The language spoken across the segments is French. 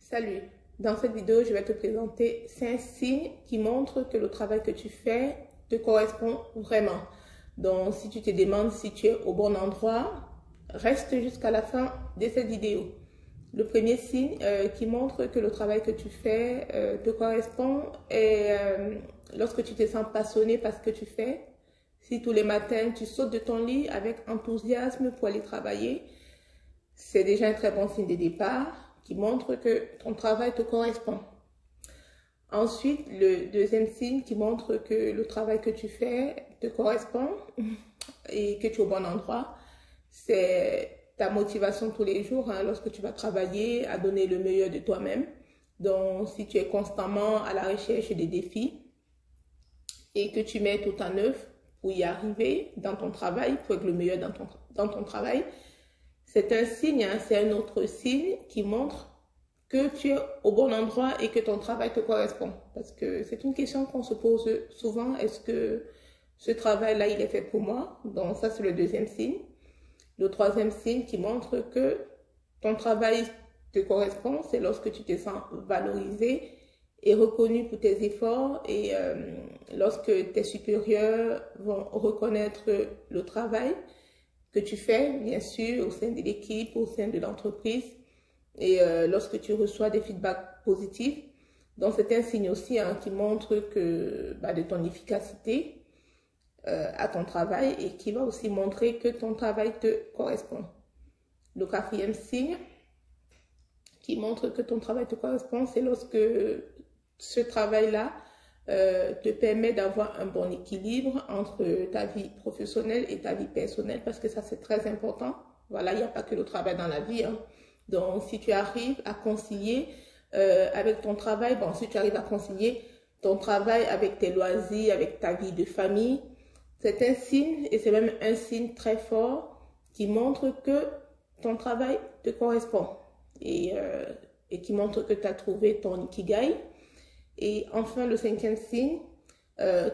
Salut, dans cette vidéo, je vais te présenter 5 signes qui montrent que le travail que tu fais te correspond vraiment. Donc, si tu te demandes si tu es au bon endroit, reste jusqu'à la fin de cette vidéo. Le premier signe qui montre que le travail que tu fais te correspond est lorsque tu te sens passionné par ce que tu fais. Si tous les matins, tu sautes de ton lit avec enthousiasme pour aller travailler, c'est déjà un très bon signe de départ qui montre que ton travail te correspond. Ensuite, le deuxième signe qui montre que le travail que tu fais te correspond et que tu es au bon endroit, c'est ta motivation tous les jours, lorsque tu vas travailler, à donner le meilleur de toi-même. Donc, si tu es constamment à la recherche des défis et que tu mets tout en œuvre pour y arriver dans ton travail, pour être le meilleur dans ton travail, c'est un signe, c'est un autre signe qui montre que tu es au bon endroit et que ton travail te correspond. Parce que c'est une question qu'on se pose souvent, est-ce que ce travail-là, il est fait pour moi? Donc ça, c'est le deuxième signe. Le troisième signe qui montre que ton travail te correspond, c'est lorsque tu te sens valorisé et reconnu pour tes efforts et lorsque tes supérieurs vont reconnaître le travail que tu fais, bien sûr, au sein de l'équipe, au sein de l'entreprise, et lorsque tu reçois des feedbacks positifs. Donc, c'est un signe aussi qui montre que, de ton efficacité à ton travail et qui va aussi montrer que ton travail te correspond. Le quatrième signe qui montre que ton travail te correspond, c'est lorsque ce travail-là te permet d'avoir un bon équilibre entre ta vie professionnelle et ta vie personnelle, parce que ça, c'est très important. Voilà, il n'y a pas que le travail dans la vie. Donc, si tu arrives à concilier avec ton travail, si tu arrives à concilier ton travail avec tes loisirs, avec ta vie de famille, c'est un signe, et c'est même un signe très fort qui montre que ton travail te correspond et qui montre que tu as trouvé ton ikigai. Et enfin, le cinquième signe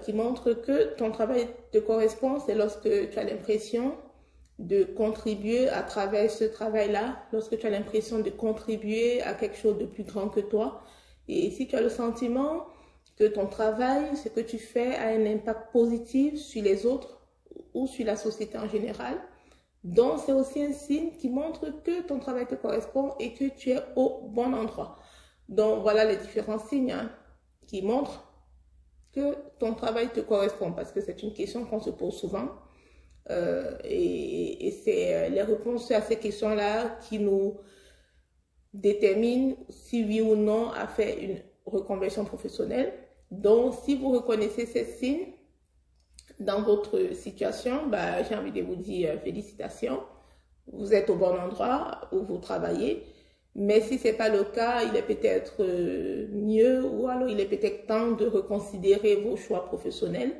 qui montre que ton travail te correspond, c'est lorsque tu as l'impression de contribuer à travers ce travail-là, lorsque tu as l'impression de contribuer à quelque chose de plus grand que toi. Et si tu as le sentiment que ton travail, ce que tu fais, a un impact positif sur les autres ou sur la société en général, donc c'est aussi un signe qui montre que ton travail te correspond et que tu es au bon endroit. Donc voilà les différents signes qui montrent que ton travail te correspond, parce que c'est une question qu'on se pose souvent. Et c'est les réponses à ces questions-là qui nous déterminent si oui ou non à faire une reconversion professionnelle. Donc, si vous reconnaissez ces signes dans votre situation, j'ai envie de vous dire félicitations. Vous êtes au bon endroit où vous travaillez. Mais si ce n'est pas le cas, il est peut-être mieux, ou alors il est peut-être temps de reconsidérer vos choix professionnels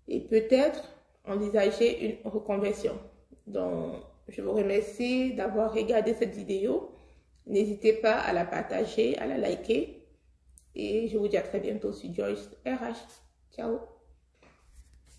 et peut-être envisager une reconversion. Donc, je vous remercie d'avoir regardé cette vidéo. N'hésitez pas à la partager, à la liker. Et je vous dis à très bientôt sur Joyce RH. Ciao!